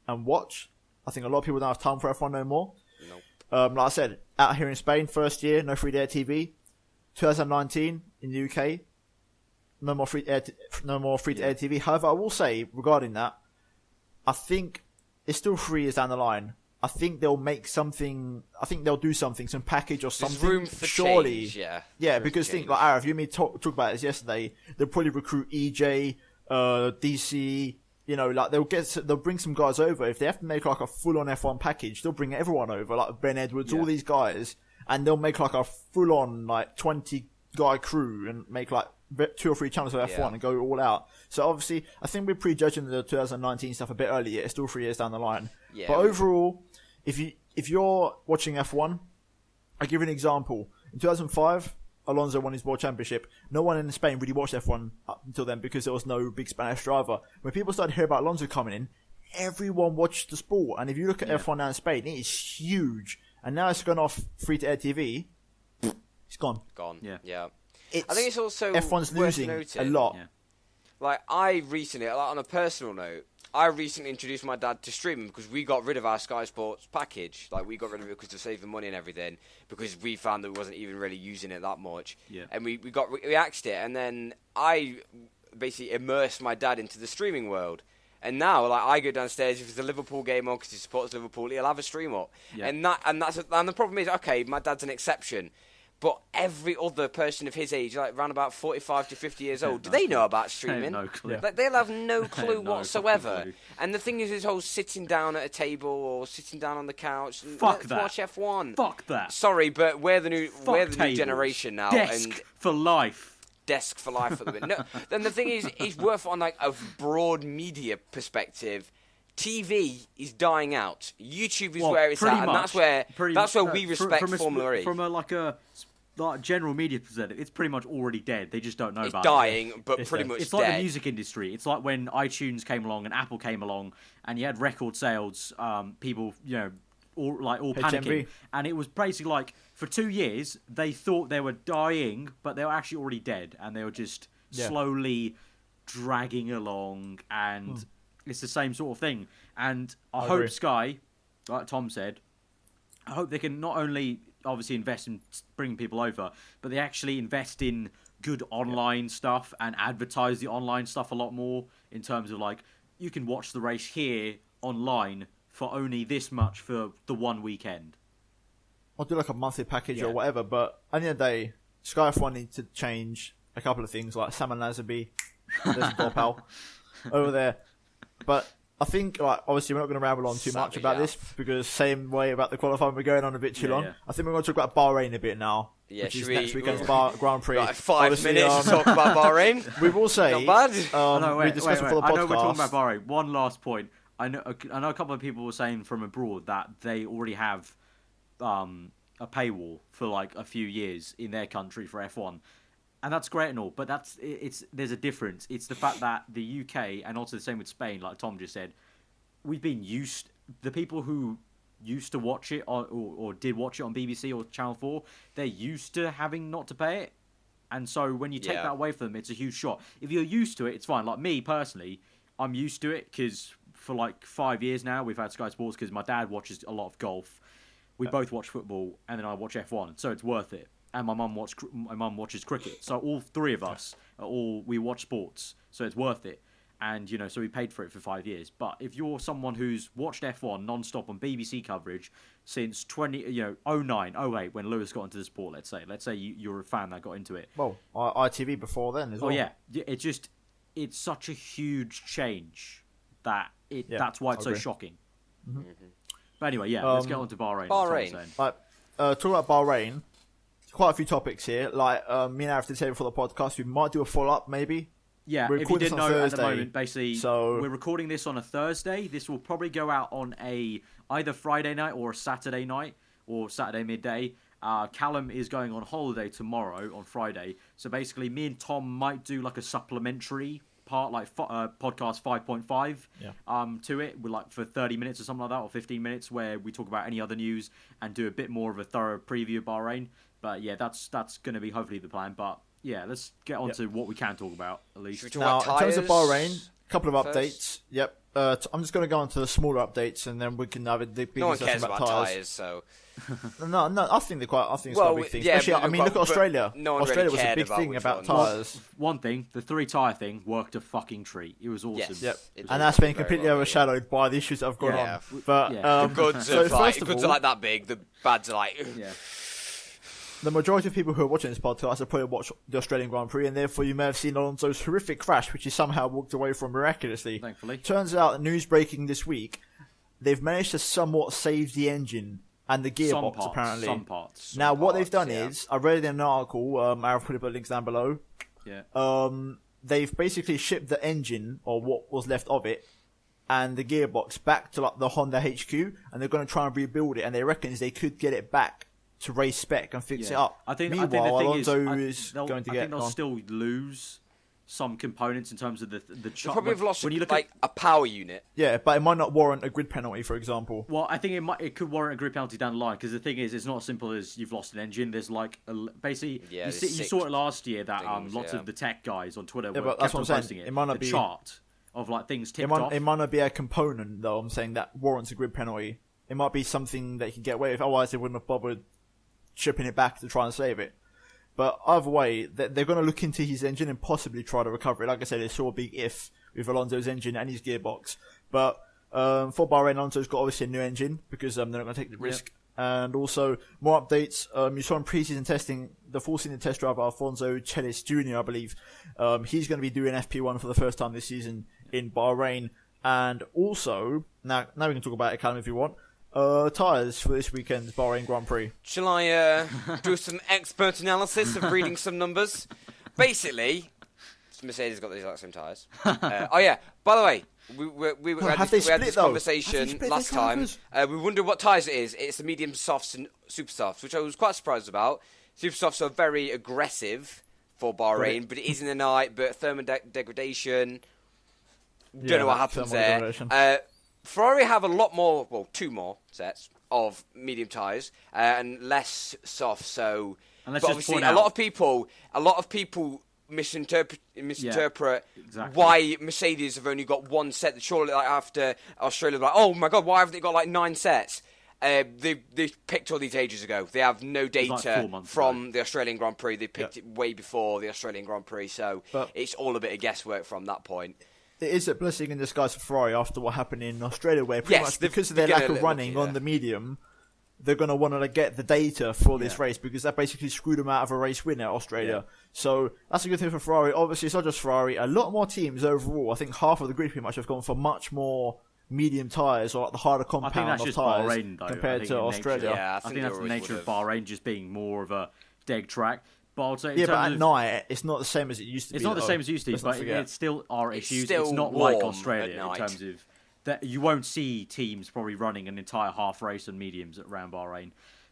and watch. I think a lot of people don't have time for F1 no more. Nope. Like I said, out here in Spain, first year, no free-to-air TV. 2019 in the UK, no more free-to-air TV. However, I will say regarding that, I think it's still 3 years down the line. I think they'll make something. I think they'll do something, some package or something. There's room for surely, change, yeah. Yeah, because think like Aarav, you and me talk about this yesterday. They'll probably recruit EJ, DC. They'll bring some guys over. If they have to make like a full-on F1 package, they'll bring everyone over, like Ben Edwards, all these guys, and they'll make like a full-on 20-guy crew and make like 2 or 3 channels of F1 and go all out. So obviously, I think we're prejudging the 2019 stuff a bit early. Yet it's still 3 years down the line. Yeah, but overall, if you're watching F1, I'll give you an example. In 2005, Alonso won his World Championship. No one in Spain really watched F1 up until then because there was no big Spanish driver. When people started to hear about Alonso coming in, everyone watched the sport. And if you look at F1 now in Spain, it is huge. And now it's gone off free-to-air TV. It's gone. Yeah. I think it's also F1's losing a lot. Yeah. Like, I recently, on a personal note, I recently introduced my dad to streaming because we got rid of our Sky Sports package. Like, we got rid of it because of saving money and everything, because we found that we wasn't even really using it that much. Yeah. And we axed it, and then I basically immersed my dad into the streaming world. And now, like, I go downstairs, if there's a Liverpool game on because he supports Liverpool, he'll have a stream up. Yeah. And the problem is, okay, my dad's an exception. But every other person of his age, like around about 45 to 50 years old, do they know about streaming? No clue. Like, they'll have no clue whatsoever. Clue. And the thing is, this whole sitting down at a table or sitting down on the couch and let's watch F1. Fuck that. Sorry, but we're the new generation now. Desk for life. Desk for life for the minute. No, then the thing is, it's worth on like a broad media perspective. TV is dying out. YouTube is where it's at, and that's where we respect Formula E. From a general media perspective, it's pretty much already dead. They just don't know about it. It's dying, but pretty much it's dead. Like the music industry. It's like when iTunes came along and Apple came along, and you had record sales. People, all panicking, and it was basically like for 2 years they thought they were dying, but they were actually already dead, and they were just slowly dragging along and. It's the same sort of thing. And I hope Sky, like Tom said, I hope they can not only obviously invest in bringing people over, but they actually invest in good online stuff and advertise the online stuff a lot more in terms of like, you can watch the race here online for only this much for the one weekend. I'll do like a monthly package or whatever, but at the end of the day, SkyF1 needs to change a couple of things, like Salman Lazenby, there's a pal over there. But I think, obviously, we're not going to ramble on too much about this because same way about the qualifying, we're going on a bit too long. Yeah. I think we're going to talk about Bahrain a bit now, which is next weekend's Grand Prix. Like 5 minutes to talk about Bahrain. We will say, not bad. We discussed before the podcast. I know we're talking about Bahrain. One last point. I know a couple of people were saying from abroad that they already have a paywall for like a few years in their country for F1. And that's great and all, but there's a difference. It's the fact that the UK, and also the same with Spain, like Tom just said, we've been used. The people who used to watch it or did watch it on BBC or Channel 4, they're used to having not to pay it. And so when you take that away from them, it's a huge shot. If you're used to it, it's fine. Like me, personally, I'm used to it because for like 5 years now, we've had Sky Sports because my dad watches a lot of golf. We both watch football, and then I watch F1, so it's worth it. And my mum watches cricket. So all three of us, we watch sports, so it's worth it. And, so we paid for it for 5 years. But if you're someone who's watched F1 non-stop on BBC coverage since 09, 08, when Lewis got into the sport, let's say you're a fan that got into it. Well, ITV before then as well. Oh, yeah. It's such a huge change that that's why it's so shocking. Mm-hmm. But anyway, let's get on to Bahrain. Talking about Bahrain, quite a few topics here. Like, me and Arif did say before the podcast, we might do a follow-up, maybe. Yeah, if you didn't know, at the moment, basically, we're recording this on a Thursday. This will probably go out on either Friday night or a Saturday night, or Saturday midday. Callum is going on holiday tomorrow, on Friday. So basically, me and Tom might do like a supplementary part, like podcast 5.5 to it, with like for 30 minutes or something like that, or 15 minutes, where we talk about any other news and do a bit more of a thorough preview of Bahrain. But yeah, that's going to be hopefully the plan. But yeah, let's get on to what we can talk about, at least. Now, in terms of Bahrain, a couple of updates. Yep. I'm just going to go on to the smaller updates, and then we can have a big No one cares about tyres, so... No, I think it's quite a big thing. Especially, I mean, look at Australia. No Australia really was a big thing about tyres. One thing, the 3-tyre thing worked a fucking treat. It was awesome. Yes, yep. And that's been completely overshadowed by the issues that have gone on. But the goods are like that big, the bads are like... The majority of people who are watching this podcast have probably watched the Australian Grand Prix, and therefore you may have seen Alonso's horrific crash, which he somehow walked away from miraculously. Thankfully. Turns out, news breaking this week, they've managed to somewhat save the engine and the gearbox, apparently. Some parts. Now, what they've done is, I read it in an article, I'll put the links down below. Yeah. They've basically shipped the engine, or what was left of it, and the gearbox back to like the Honda HQ, and they're going to try and rebuild it, and they reckon they could get it back to race spec and fix it up. Meanwhile, the thing Alonso is going to get... I think they'll still lose some components in terms of the They'll probably have lost a power unit. Yeah, but it might not warrant a grid penalty, for example. Well, I think it could warrant a grid penalty down the line, because the thing is, it's not as simple as you've lost an engine. There's like basically you saw it last year that lots of the tech guys on Twitter were kept on posting it. It might not be chart of like things tipped off. It might not be a component though. I'm saying that warrants a grid penalty. It might be something that you can get away with. Otherwise, they wouldn't have bothered shipping it back to try and save it. But either way, they're going to look into his engine and possibly try to recover it. Like I said, it's sort of a big if with Alonso's engine and his gearbox. But for Bahrain, Alonso's got obviously a new engine because they're not going to take the risk. And also, more updates. You saw in pre-season testing, the full-season test driver, Alfonso Celis Jr., I believe. He's going to be doing FP1 for the first time this season in Bahrain. And also, now we can talk about it, Callum, if you want. Tyres for this weekend's Bahrain Grand Prix. Shall I do some expert analysis of reading some numbers? Basically, Mercedes got the exact same tyres. By the way, we had this conversation last time. We wondered what tyres it is. It's the medium softs and super softs, which I was quite surprised about. Super softs are very aggressive for Bahrain, but it is in the night, but thermal degradation. Don't know what happens there. Ferrari have two more sets of medium tyres and less soft. So, but obviously, a lot of people misinterpret why Mercedes have only got one set. Surely, like after Australia, like, oh my god, why haven't they got like 9 sets? They picked all these ages ago. They have no data from the Australian Grand Prix. They picked it way before the Australian Grand Prix, so it's all a bit of guesswork from that point. It is a blessing in disguise for Ferrari after what happened in Australia, where pretty much because of their lack of running on the medium, they're going to want to get the data for this race, because that basically screwed them out of a race win at Australia. So that's a good thing for Ferrari. Obviously, it's not just Ferrari. A lot more teams overall. I think half of the grid pretty much have gone for much more medium tyres, or like the harder compound of tyres compared to Australia. I think that's the nature of Bahrain just being more of a deg track. But I'd say but at night, it's not the same as it used to be. It's not the same as it used to be, but it's still our issues. It's not like Australia in terms of that. You won't see teams probably running an entire half race on mediums around Bahrain.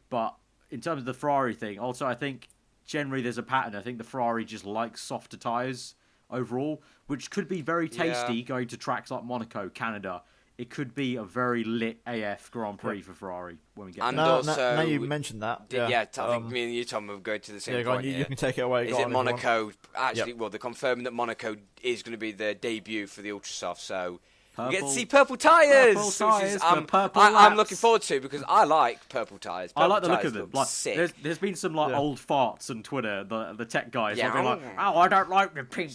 But in terms of the Ferrari thing, also I think generally there's a pattern. I think the Ferrari just likes softer tyres overall, which could be very tasty going to tracks like Monaco, Canada, it could be a very lit AF Grand Prix for Ferrari when we get And there. also, now you mentioned that. I think me and you, Tom, will go to the same point here. You can take it away. Is it Monaco? Actually, well, they're confirming that Monaco is going to be their debut for the Ultrasoft, so we get to see purple tyres. I'm looking forward to because I like purple tyres. I like the look of them. Like, sick. There's been some old farts on Twitter, the tech guys. Yeah. Like, oh, I don't like the pink.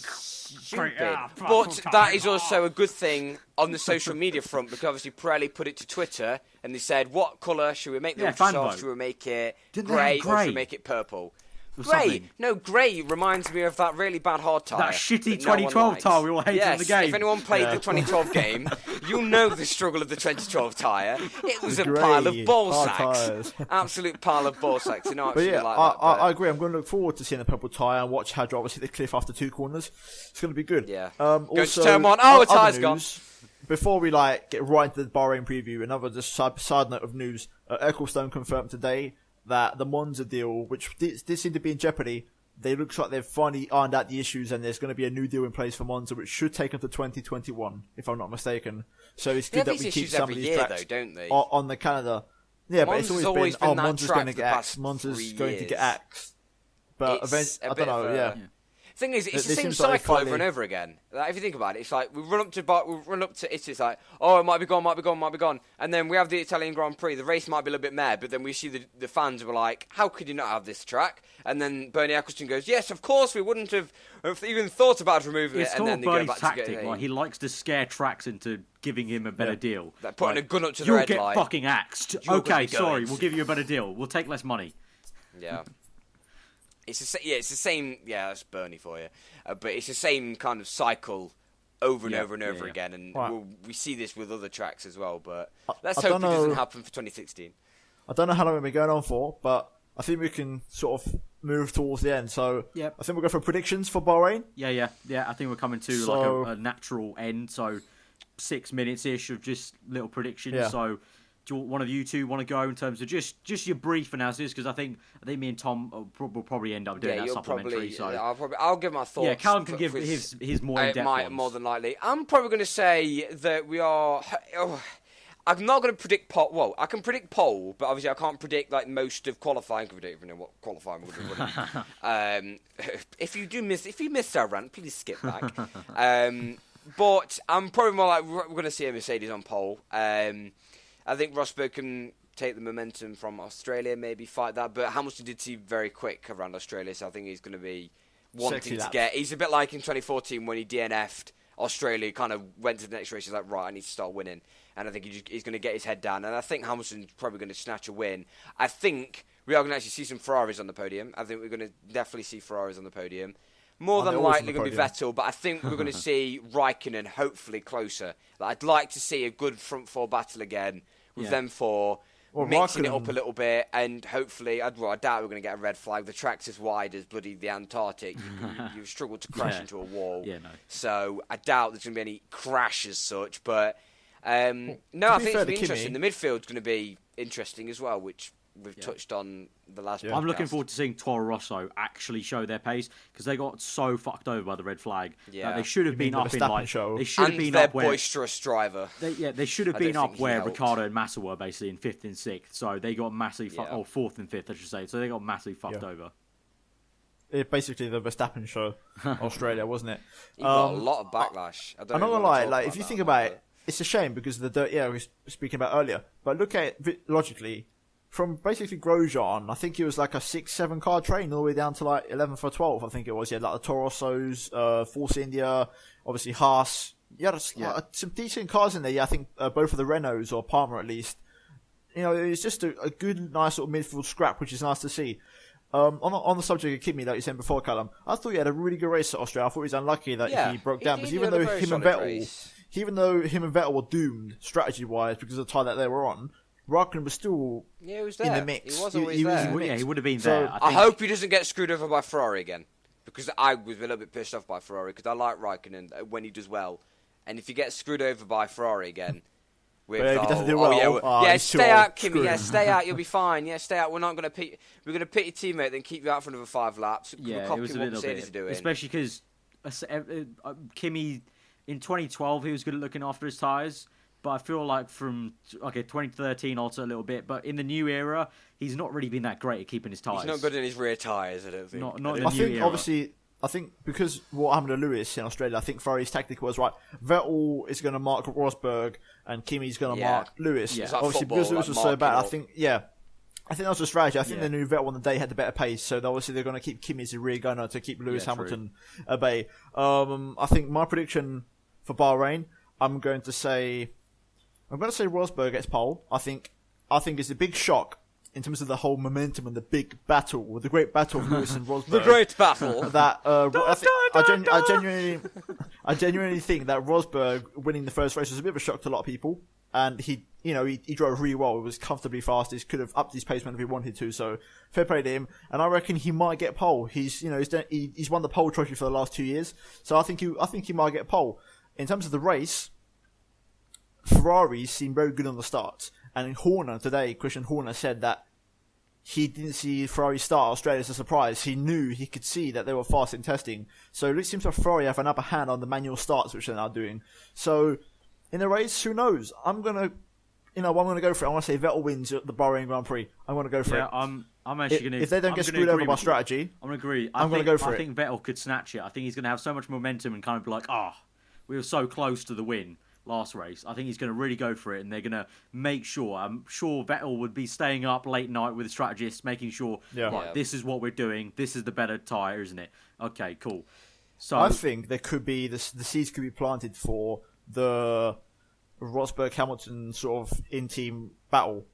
But that is also a good thing on the social media front because obviously Pirelli put it to Twitter and they said, what colour should we make the Ultrasoft? Should we make it grey or should we make it purple? Grey. No, grey reminds me of that really bad hard tyre. That shitty 2012 tyre we all hated in the game. If anyone played the 2012 game, you'll know the struggle of the 2012 tyre. It was a pile of ball sacks. Absolute pile of ball sacks. You know, I agree. I'm going to look forward to seeing the purple tyre and watch how drivers hit the cliff after 2 corners. It's going to be good. Yeah. Also, turn one. Oh, a tyre's gone. Before we get right into the Bahrain preview, another just side note of news. Ecclestone confirmed today that the Monza deal, which did seem to be in jeopardy, they looks like they've finally ironed out the issues and there's going to be a new deal in place for Monza, which should take up to 2021, if I'm not mistaken. So it's good that we keep some of these tracks don't they? on the calendar. Yeah, Monza's but it's always been Monza's going to get axed. Monza's going to get axed. But eventually, I don't know, yeah. Thing is, it's the same cycle over and over again. Like, if you think about it, it's like we run up to Italy, it's like, oh, it might be gone, and then we have the Italian Grand Prix. The race might be a little bit mad, but then we see the fans were like, how could you not have this track? And then Bernie Ecclestone goes, yes, of course, we wouldn't have even thought about removing it. And then they go back tactic. To Like, he likes to scare tracks into giving him a better deal. Like putting a gun up to the red light. You'll get fucking axed. Okay, sorry, we'll give you a better deal. We'll take less money. Yeah. It's the same. Yeah, that's Bernie for you. But it's the same kind of cycle over and over again, and we see this with other tracks as well. But let's hope it doesn't happen for 2016. I don't know how long we've been going on for, but I think we can sort of move towards the end. So I think we'll go for predictions for Bahrain. Yeah. I think we're coming to like a natural end. So 6 minutes ish of just little predictions. Yeah. So. Do one of you two want to go in terms of just your brief analysis? Because I think me and Tom will probably end up doing that supplementary. I'll give my thoughts. Yeah, Callum can give his more in-depth ones. More than likely. I'm probably going to say that we are. I'm not going to predict pole. Well, I can predict pole, but obviously I can't predict like most of qualifying. I can predict what qualifying will be. If you miss our rant, please skip back. But I'm probably more like we're going to see a Mercedes on pole. I think Rosberg can take the momentum from Australia, maybe fight that. But Hamilton did see very quick around Australia, so I think he's going to be wanting to get. He's a bit like in 2014 when he DNF'd Australia, kind of went to the next race. He's like, right, I need to start winning. And I think he's going to get his head down. And I think Hamilton's probably going to snatch a win. I think we are going to actually see some Ferraris on the podium. I think we're going to definitely see Ferraris on the podium. More than likely going to be Vettel, but I think we're going to see Raikkonen hopefully closer. Like, I'd like to see a good front four battle again with them four, mixing it up a little bit, and hopefully, I doubt we're going to get a red flag. The track's as wide as bloody the Antarctic. You struggle to crash into a wall. Yeah, no. So I doubt there's going to be any crash as such, but I think it's going to be interesting. The midfield's going to be interesting as well, which we've touched on the last podcast. I'm looking forward to seeing Toro Rosso actually show their pace because they got so fucked over by the red flag. Yeah. They should have been up in like show. They should have been their up where boisterous driver. They should have been up where Ricciardo and Massa were basically in 5th and 6th. So they got massively 4th and 5th, I should say. So they got massively fucked over. Basically the Verstappen show, Australia, wasn't it? He got a lot of backlash. I'm not gonna lie. Like if you think about it, it's a shame because of the dirt. Yeah, we were speaking about earlier. But look at it logically. From basically Grosjean, I think it was like a 6-7 car train all the way down to like 11th or 12th. I think it was. Yeah, like the Toro Rossos, Force India, obviously Haas. Yeah, some decent cars in there. Yeah, I think both of the Renaults or Palmer at least. You know, it's just a good, nice sort of midfield scrap, which is nice to see. On the subject of Kimi, like you said before, Callum, I thought he had a really good race at Australia. I thought he was unlucky that he broke down because even though him and Vettel were doomed strategy wise because of the tie that they were on. Raikkonen was still in the mix. He was always there. He would have been there. I hope he doesn't get screwed over by Ferrari again. Because I was a little bit pissed off by Ferrari because I like Raikkonen when he does well. And if he gets screwed over by Ferrari again... if he doesn't do well, stay out, Kimi. Yeah, stay out. You'll be fine. Yeah, stay out. We're not going to pit. We're going to pit your teammate, then keep you out for another 5 laps. Yeah, it was a little bit. Especially because Kimi, in 2012, he was good at looking after his tyres. But I feel like from 2013 also a little bit, but in the new era, he's not really been that great at keeping his tyres. He's not good in his rear tyres, I don't think. Not in the new era. Obviously, I think because what happened to Lewis in Australia, I think Ferrari's tactic was right. Vettel is going to mark Rosberg, and Kimi's going to mark Lewis. Yeah. Obviously, Football, because Lewis was so bad, up. I think that was the strategy. I think they knew Vettel on the day had the better pace, so obviously they're going to keep Kimi as a rear gunner to keep Lewis Hamilton at bay. I think my prediction for Bahrain, I'm going to say Rosberg gets pole. I think it's a big shock in terms of the whole momentum and the big battle, the great battle of Lewis and Rosberg. The great battle. That I genuinely think that Rosberg winning the first race was a bit of a shock to a lot of people, and he drove really well. It was comfortably fast. He could have upped his pace if he wanted to. So fair play to him, and I reckon he might get pole. He's won the pole trophy for the last 2 years, so I think he might get pole. In terms of the race, Ferrari seemed very good on the start. And in Christian Horner said that he didn't see Ferrari start Australia as a surprise. He could see that they were fast in testing. So it seems like Ferrari have an upper hand on the manual starts, which they're now doing. So in the race, who knows? I'm going to go for it. I want to say Vettel wins at the Bahrain Grand Prix. I'm going to go for it. I'm actually going to... If they don't get screwed over by strategy, I'm going to agree. I'm going to go for it. I think Vettel could snatch it. I think he's going to have so much momentum and kind of be like, we were so close to the win last race. I think he's going to really go for it, and they're going to make sure. I'm sure Vettel would be staying up late night with the strategists, making sure, this is what we're doing. This is the better tyre, isn't it? Okay, cool. So I think there could be the seeds could be planted for the Rosberg Hamilton sort of in-team battle.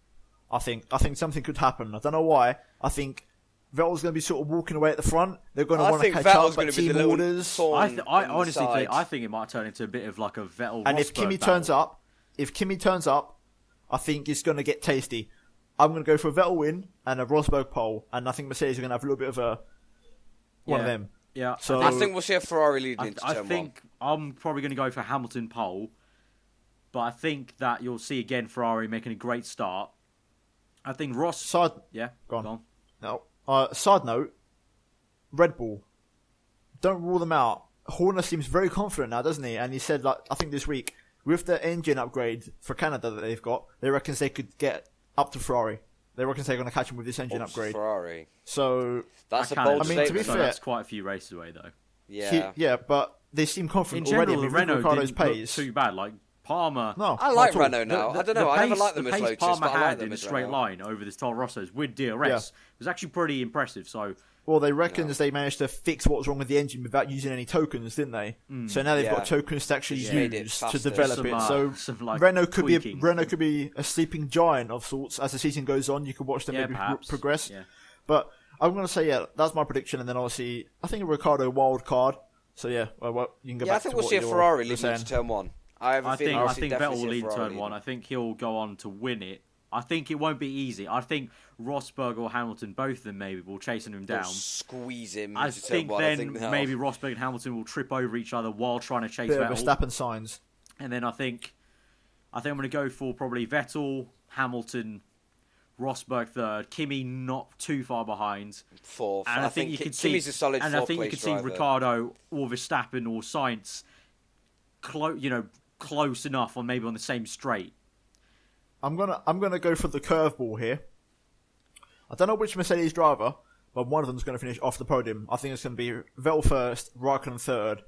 I think something could happen. I don't know why. I think Vettel's going to be sort of walking away at the front. They're going to want to catch Vettel's up, but team orders. I honestly think it might turn into a bit of like a Vettel. And if Rosberg Kimi turns up, I think it's going to get tasty. I'm going to go for a Vettel win and a Rosberg pole, and I think Mercedes are going to have a little bit of one of them. Yeah, so I think we'll see a Ferrari leading into turn one. I'm probably going to go for Hamilton pole, but I think that you'll see again Ferrari making a great start. I think Ross. Go on. No. Side note, Red Bull, don't rule them out. Horner seems very confident now, doesn't he? And he said, I think this week, with the engine upgrade for Canada that they've got, they reckon they could get up to Ferrari. They reckon they're going to catch him with this engine upgrade. Ferrari. So that's a bold statement. To be fair, that's quite a few races away, though. Yeah. But they seem confident in general, already. Renault Ricardo's didn't look pace. too bad. Like Palmer. No, I like Renault now. I don't know. I never liked them as Lotus. Lotus, Palmer but I like had them in a as straight Renault. line over this Toro Rossos with DRS was actually pretty impressive. So. Well, they reckon they managed to fix what was wrong with the engine without using any tokens, didn't they? So now they've got tokens to actually use to develop it. So Renault could be a sleeping giant of sorts as the season goes on. You could watch them maybe progress. Yeah. But I'm going to say that's my prediction, and then obviously I think a Ricciardo wild card. So you can go back. I think we'll see a Ferrari leading into turn one. I think Vettel will lead turn one. I think he'll go on to win it. I think it won't be easy. I think Rosberg or Hamilton, both of them maybe, will chasing him down. Squeeze him. I think maybe Rosberg and Hamilton will trip over each other while trying to chase Vettel. Verstappen signs. And then I think I'm going to go for probably Vettel, Hamilton, Rosberg third, Kimi not too far behind. Fourth. And I think you can see Kimi's a solid fourth. And I think you can see Ricciardo or Verstappen or Sainz, close enough, or maybe on the same straight. I'm gonna go for the curveball here. I don't know which Mercedes driver, but one of them's going to finish off the podium. I think it's going to be Vettel first, Raikkonen third,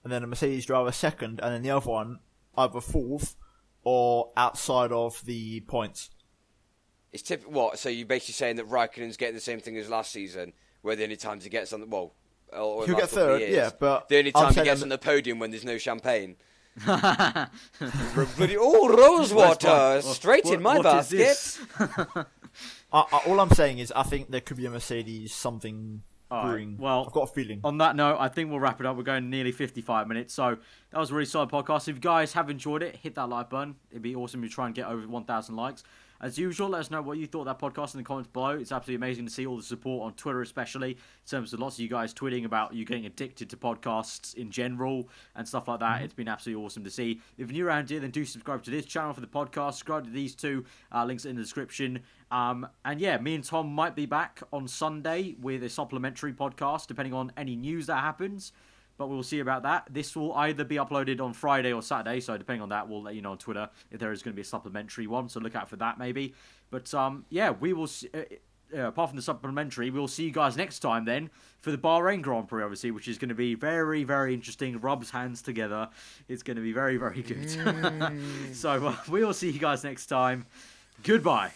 and then a Mercedes driver second, and then the other one either fourth or outside of the points. It's typical. What? So you're basically saying that Raikkonen's getting the same thing as last season, where the only time to get something. Well, he'll get third, but the only time he gets on the podium when there's no champagne. Rosewater straight in my basket. All I'm saying is I think there could be a Mercedes something brewing. Well, I've got a feeling. On that note, I think we'll wrap it up. We're going nearly 55 minutes, so that was a really solid podcast. If you guys have enjoyed it, hit that like button. It'd be awesome if you try and get over 1,000 likes. As usual, let us know what you thought of that podcast in the comments below. It's absolutely amazing to see all the support on Twitter, especially in terms of lots of you guys tweeting about you getting addicted to podcasts in general and stuff like that. It's been absolutely awesome to see. If you're new around here, then do subscribe to this channel for the podcast. Subscribe to these two links in the description. And yeah, me and Tom might be back on Sunday with a supplementary podcast, depending on any news that happens. but we'll see about that. This will either be uploaded on Friday or Saturday, so depending on that, we'll let you know on Twitter if there is going to be a supplementary one, so look out for that maybe. But yeah, we will see, apart from the supplementary, we'll see you guys next time then for the Bahrain Grand Prix, obviously, which is going to be very, very interesting. Rubs hands together. It's going to be very, very good. So we will see you guys next time. Goodbye.